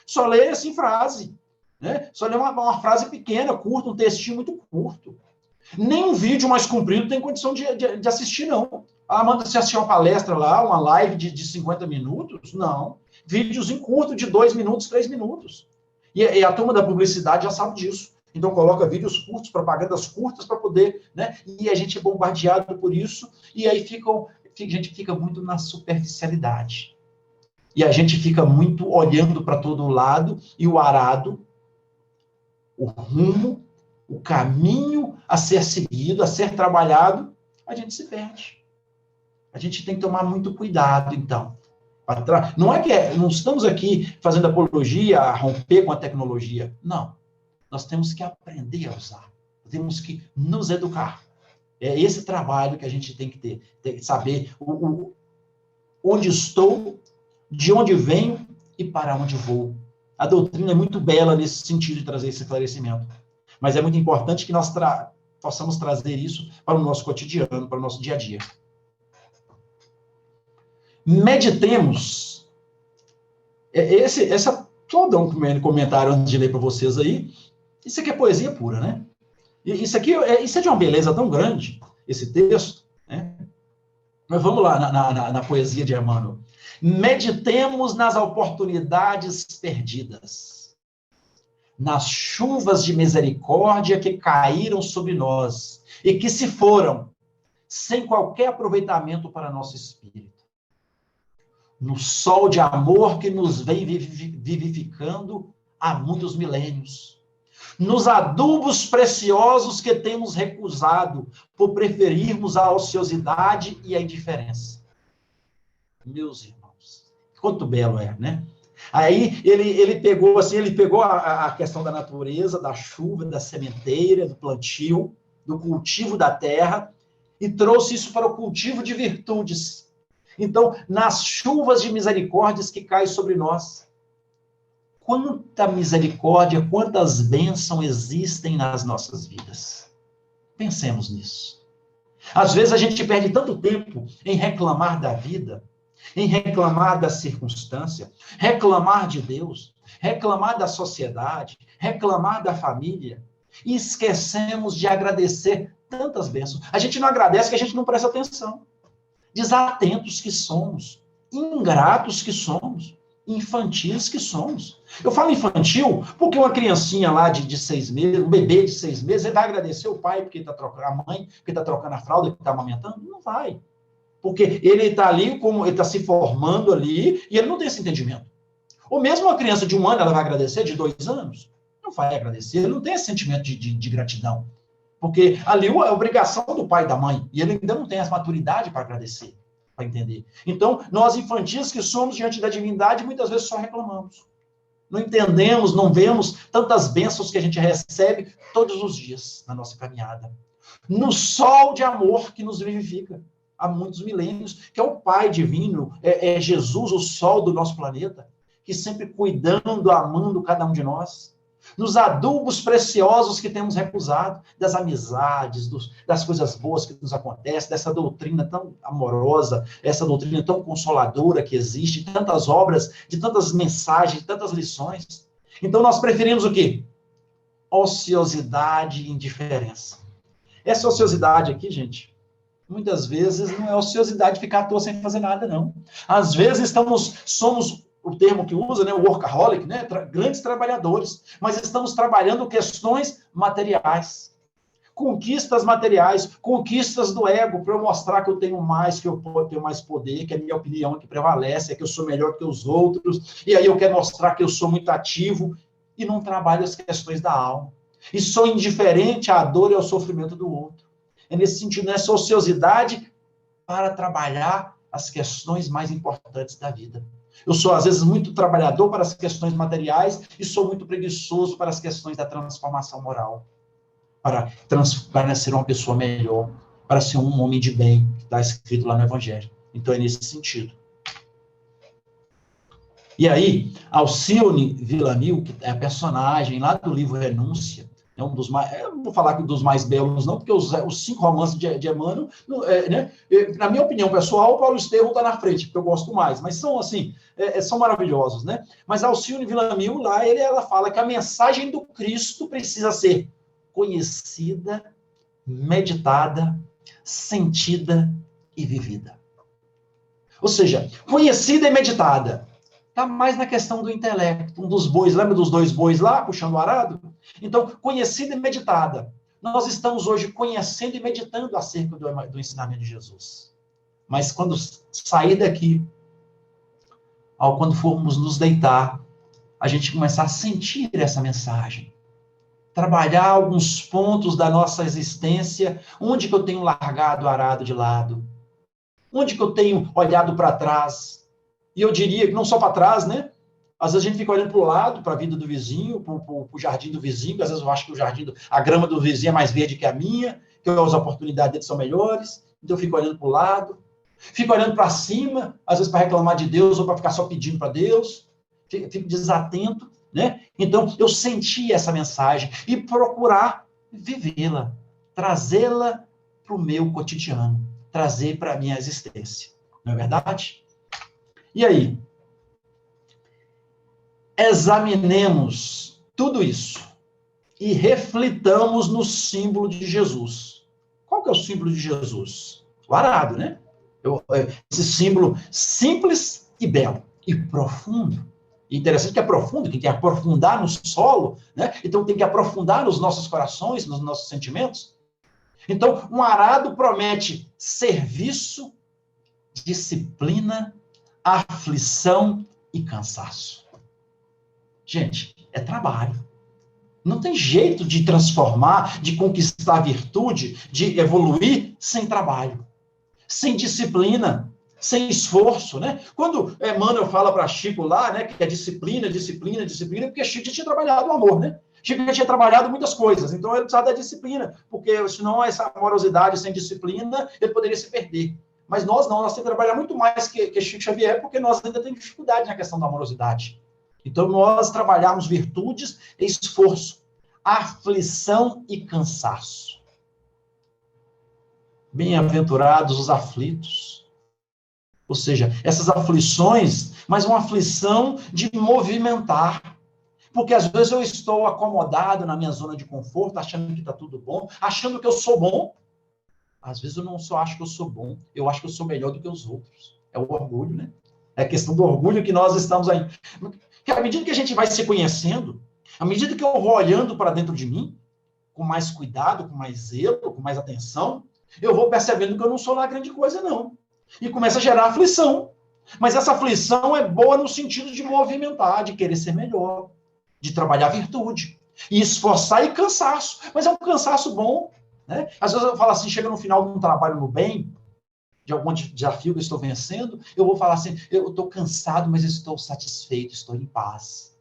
Só lê, assim, frase. Né? Só lê uma frase pequena, curta, um textinho muito curto. Nem um vídeo mais comprido tem condição de assistir, não. Manda você assistir uma palestra lá, uma live de 50 minutos? Não. Vídeos em curto, de 2 minutos, 3 minutos. E a turma da publicidade já sabe disso. Então, coloca vídeos curtos, propagandas curtas para poder, né? E a gente é bombardeado por isso, e aí a gente fica muito na superficialidade. E a gente fica muito olhando para todo lado, e o arado, o rumo, o caminho a ser seguido, a ser trabalhado, a gente se perde. A gente tem que tomar muito cuidado, então. Não estamos aqui fazendo apologia a romper com a tecnologia. Não. Nós temos que aprender a usar. Temos que nos educar. É esse trabalho que a gente tem que ter. Tem que saber onde estou, de onde venho e para onde vou. A doutrina é muito bela nesse sentido de trazer esse esclarecimento. Mas é muito importante que nós possamos trazer isso para o nosso cotidiano, para o nosso dia a dia. Meditemos. Só dar um comentário antes de ler para vocês aí. Isso aqui é poesia pura, né? Isso é de uma beleza tão grande, esse texto, né? Mas vamos lá na poesia de Emmanuel. Meditemos nas oportunidades perdidas, nas chuvas de misericórdia que caíram sobre nós e que se foram, sem qualquer aproveitamento para nosso espírito. No sol de amor que nos vem vivificando há muitos milênios. Nos adubos preciosos que temos recusado por preferirmos a ociosidade e a indiferença. Meus irmãos, quanto belo é, né? Aí ele pegou a questão da natureza, da chuva, da sementeira, do plantio, do cultivo da terra e trouxe isso para o cultivo de virtudes. Então, nas chuvas de misericórdias que caem sobre nós, quanta misericórdia, quantas bênçãos existem nas nossas vidas. Pensemos nisso. Às vezes a gente perde tanto tempo em reclamar da vida, em reclamar da circunstância, reclamar de Deus, reclamar da sociedade, reclamar da família, e esquecemos de agradecer tantas bênçãos. A gente não agradece que a gente não presta atenção. Desatentos que somos, ingratos que somos, infantis que somos. Eu falo infantil porque uma criancinha lá de 6 meses, um bebê de 6 meses, ele vai agradecer o pai porque está trocando, a mãe porque está trocando a fralda, porque está amamentando? Não vai. Porque ele está ali, como ele está se formando ali, e ele não tem esse entendimento. Ou mesmo uma criança de 1 ano, ela vai agradecer, de 2 anos? Não vai agradecer, ele não tem esse sentimento de gratidão. Porque ali é obrigação do pai e da mãe, e ele ainda não tem essa maturidade para agradecer, para entender. Então, nós infantis que somos diante da divindade, muitas vezes só reclamamos. Não entendemos, não vemos tantas bênçãos que a gente recebe todos os dias na nossa caminhada. No sol de amor que nos vivifica há muitos milênios, que é o Pai divino, é Jesus, o sol do nosso planeta, que sempre cuidando, amando cada um de nós. Nos adubos preciosos que temos recusado, das amizades, das coisas boas que nos acontecem, dessa doutrina tão amorosa, essa doutrina tão consoladora que existe, tantas obras, de tantas mensagens, de tantas lições. Então nós preferimos o quê? Ociosidade e indiferença. Essa ociosidade aqui, gente, muitas vezes não é ociosidade de ficar à toa sem fazer nada, não. Às vezes somos o termo que usa, né, o workaholic, né, grandes trabalhadores, mas estamos trabalhando questões materiais, conquistas materiais, conquistas do ego, para eu mostrar que eu tenho mais, que eu tenho mais poder, que a minha opinião é que prevalece, é que eu sou melhor que os outros, e aí eu quero mostrar que eu sou muito ativo, e não trabalho as questões da alma. E sou indiferente à dor e ao sofrimento do outro. É nesse sentido, nessa ociosidade para trabalhar as questões mais importantes da vida. Eu sou, às vezes, muito trabalhador para as questões materiais e sou muito preguiçoso para as questões da transformação moral. Para ser uma pessoa melhor, para ser um homem de bem, que está escrito lá no Evangelho. Então, é nesse sentido. E aí, Alcione Villamil, que é a personagem lá do livro Renúncia, é um dos mais, eu não vou falar dos mais belos, não, porque os 5 romances de Emmanuel, né, na minha opinião pessoal, o Paulo Estevão está na frente, porque eu gosto mais, mas são assim, são maravilhosos, né? Mas a Alcione Villamil, lá, ela fala que a mensagem do Cristo precisa ser conhecida, meditada, sentida e vivida. Ou seja, conhecida e meditada. Está mais na questão do intelecto. Um dos bois, lembra dos 2 bois lá, puxando o arado? Então, conhecida e meditada. Nós estamos hoje conhecendo e meditando acerca do ensinamento de Jesus. Mas quando sair daqui, quando formos nos deitar, a gente começar a sentir essa mensagem. Trabalhar alguns pontos da nossa existência, onde que eu tenho largado o arado de lado, onde que eu tenho olhado para trás. E eu diria que não só para trás, né? Às vezes a gente fica olhando para o lado, para a vida do vizinho, para o jardim do vizinho, que às vezes eu acho que a grama do vizinho é mais verde que a minha, que as oportunidades dele são melhores, então eu fico olhando para o lado, fico olhando para cima, às vezes para reclamar de Deus ou para ficar só pedindo para Deus, fico desatento, né? Então eu senti essa mensagem e procurar vivê-la, trazê-la para o meu cotidiano, trazer para a minha existência, não é verdade? E aí? Examinemos tudo isso e reflitamos no símbolo de Jesus. Qual que é o símbolo de Jesus? O arado, né? Esse símbolo simples e belo e profundo. E interessante que é profundo, que tem que aprofundar no solo, né? Então tem que aprofundar nos nossos corações, nos nossos sentimentos. Então, um arado promete serviço, disciplina, aflição e cansaço. Gente, é trabalho. Não tem jeito de transformar, de conquistar a virtude, de evoluir sem trabalho, sem disciplina, sem esforço, né? Quando Emmanuel fala para Chico lá, né, que é disciplina, disciplina, disciplina, porque Chico já tinha trabalhado o amor, né? Chico já tinha trabalhado muitas coisas, então ele precisava da disciplina, porque senão essa amorosidade sem disciplina, ele poderia se perder. Mas nós não, nós temos que trabalhar muito mais que Chico Xavier, porque nós ainda temos dificuldade na questão da amorosidade. Então, nós trabalharmos virtudes e esforço, aflição e cansaço. Bem-aventurados os aflitos. Ou seja, essas aflições, mas uma aflição de movimentar. Porque às vezes eu estou acomodado na minha zona de conforto, achando que está tudo bom, achando que eu sou bom. Às vezes eu não só acho que eu sou bom, eu acho que eu sou melhor do que os outros. É o orgulho, né? É a questão do orgulho que nós estamos aí. Porque à medida que a gente vai se conhecendo, à medida que eu vou olhando para dentro de mim, com mais cuidado, com mais zelo, com mais atenção, eu vou percebendo que eu não sou lá grande coisa, não. E começa a gerar aflição. Mas essa aflição é boa no sentido de movimentar, de querer ser melhor, de trabalhar virtude, e esforçar e cansaço. Mas é um cansaço bom, né? Às vezes eu falo assim, chega no final de um trabalho no bem, de algum desafio que eu estou vencendo, eu vou falar assim, eu estou cansado, mas estou satisfeito, estou em paz.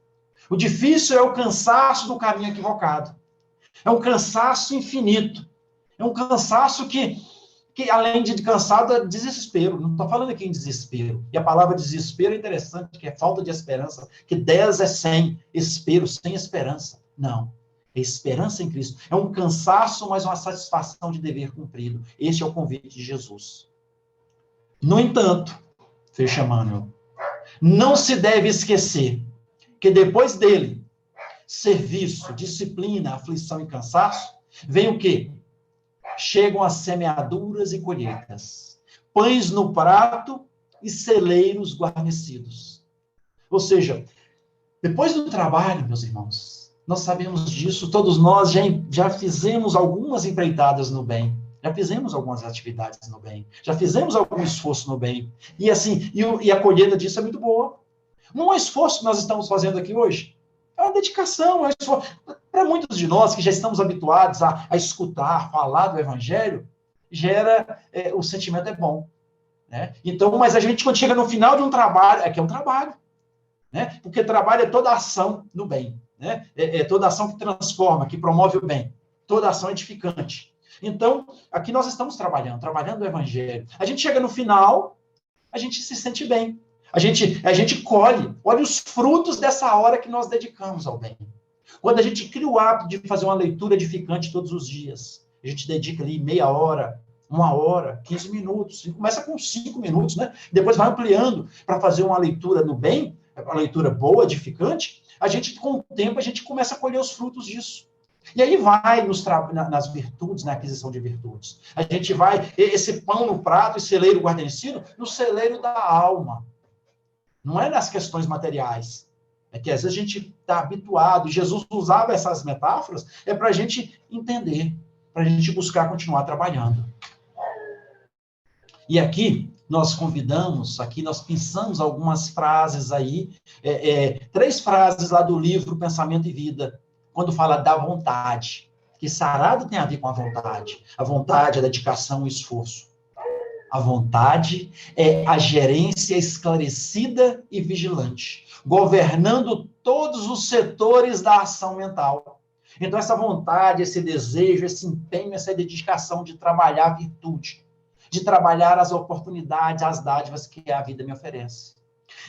O difícil é o cansaço do caminho equivocado. É um cansaço infinito. É um cansaço que além de cansado, é desespero. Não estou falando aqui em desespero. E a palavra desespero é interessante, que é falta de esperança, que 10 é sem espero, sem esperança. Não. É esperança em Cristo. É um cansaço, mas uma satisfação de dever cumprido. Esse é o convite de Jesus. No entanto, fecha Manuel, não se deve esquecer que depois dele, serviço, disciplina, aflição e cansaço, vem o quê? Chegam as semeaduras e colheitas, pães no prato e celeiros guarnecidos. Ou seja, depois do trabalho, meus irmãos, nós sabemos disso, todos nós já fizemos algumas empreitadas no bem, já fizemos algumas atividades no bem, já fizemos algum esforço no bem, e assim, e a colheita disso é muito boa. Não é esforço que nós estamos fazendo aqui hoje, é uma dedicação, é um esforço. Para muitos de nós que já estamos habituados a escutar, falar do Evangelho, o sentimento é bom. Né? Então, mas a gente, quando chega no final de um trabalho, aqui é um trabalho, né? Porque trabalho é toda ação no bem, né? É toda ação que transforma, que promove o bem, toda ação edificante. Então, aqui nós estamos trabalhando o Evangelho. A gente chega no final, a gente se sente bem. A gente colhe os frutos dessa hora que nós dedicamos ao bem. Quando a gente cria o hábito de fazer uma leitura edificante todos os dias, a gente dedica ali meia hora, 1 hora, 15 minutos, e começa com 5 minutos, né? Depois vai ampliando para fazer uma leitura no bem, uma leitura boa, edificante, com o tempo, a gente começa a colher os frutos disso. E aí vai nas virtudes, na aquisição de virtudes. A gente vai, esse pão no prato e celeiro guarnecido, no celeiro da alma. Não é nas questões materiais. É que às vezes a gente está habituado. Jesus usava essas metáforas para a gente entender, para a gente buscar continuar trabalhando. E aqui nós nós pensamos algumas frases aí, 3 frases lá do livro Pensamento e Vida, quando fala da vontade, que sarado tem a ver com a vontade, a dedicação, o esforço. A vontade é a gerência esclarecida e vigilante, governando todos os setores da ação mental. Então, essa vontade, esse desejo, esse empenho, essa dedicação de trabalhar a virtude, de trabalhar as oportunidades, as dádivas que a vida me oferece.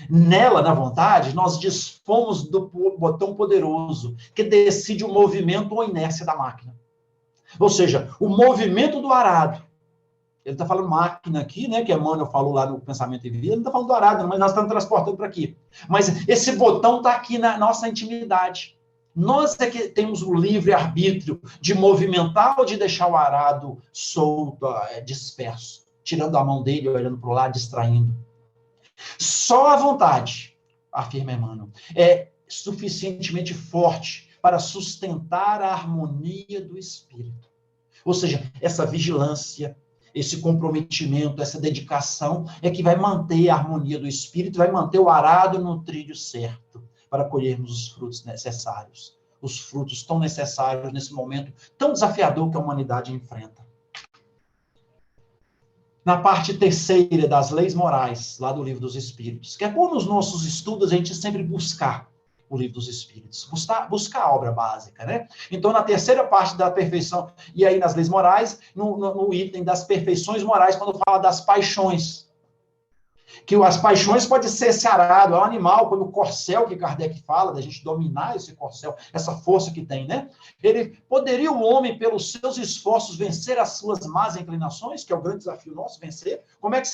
Nela, na vontade, nós dispomos do botão poderoso que decide o movimento ou inércia da máquina. Ou seja, o movimento do arado. Ele está falando máquina aqui, né? Que Emmanuel falou lá no Pensamento e Vida. Ele não está falando do arado, mas nós estamos transportando para aqui. Mas esse botão está aqui na nossa intimidade. Nós é que temos o livre-arbítrio de movimentar ou de deixar o arado solto, disperso, tirando a mão dele, olhando para o lado, distraindo. Só a vontade, afirma Emmanuel, é suficientemente forte para sustentar a harmonia do espírito. Ou seja, essa vigilância, esse comprometimento, essa dedicação é que vai manter a harmonia do espírito, vai manter o arado no trilho certo, para colhermos os frutos necessários. Os frutos tão necessários nesse momento tão desafiador que a humanidade enfrenta. Na parte 3ª das leis morais, lá do Livro dos Espíritos, que é bom nos nossos estudos a gente sempre buscar o Livro dos Espíritos, buscar a obra básica, né? Então, na 3ª parte da perfeição, e aí nas leis morais, no item das perfeições morais, quando fala das paixões, que as paixões podem ser esse arado, é um animal, como o corcel que Kardec fala, da gente dominar esse corcel, essa força que tem, né? Poderia o homem, pelos seus esforços, vencer as suas más inclinações, que é o grande desafio nosso, vencer? Como é que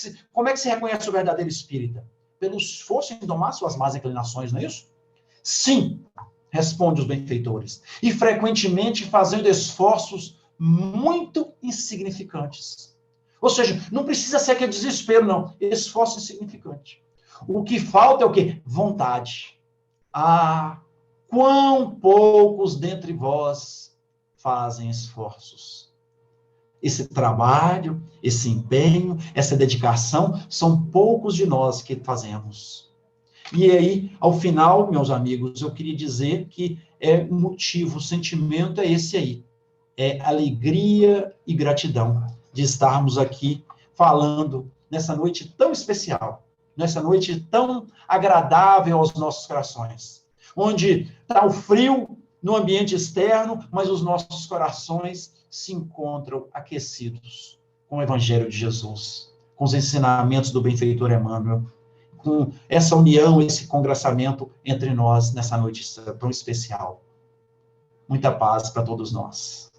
se reconhece o verdadeiro espírita? Pelo esforço em domar suas más inclinações, não é isso? Sim, responde os benfeitores, e frequentemente fazendo esforços muito insignificantes. Ou seja, não precisa ser aquele desespero, não. Esforço insignificante. O que falta é o quê? Vontade. Ah, quão poucos dentre vós fazem esforços. esse trabalho, esse empenho, essa dedicação, são poucos de nós que fazemos. E aí, ao final, meus amigos, eu queria dizer que o motivo, o sentimento é esse aí. É alegria e gratidão de estarmos aqui falando nessa noite tão especial, nessa noite tão agradável aos nossos corações, onde está o frio no ambiente externo, mas os nossos corações se encontram aquecidos com o Evangelho de Jesus, com os ensinamentos do benfeitor Emmanuel, com essa união, esse congraçamento entre nós nessa noite tão especial. Muita paz para todos nós.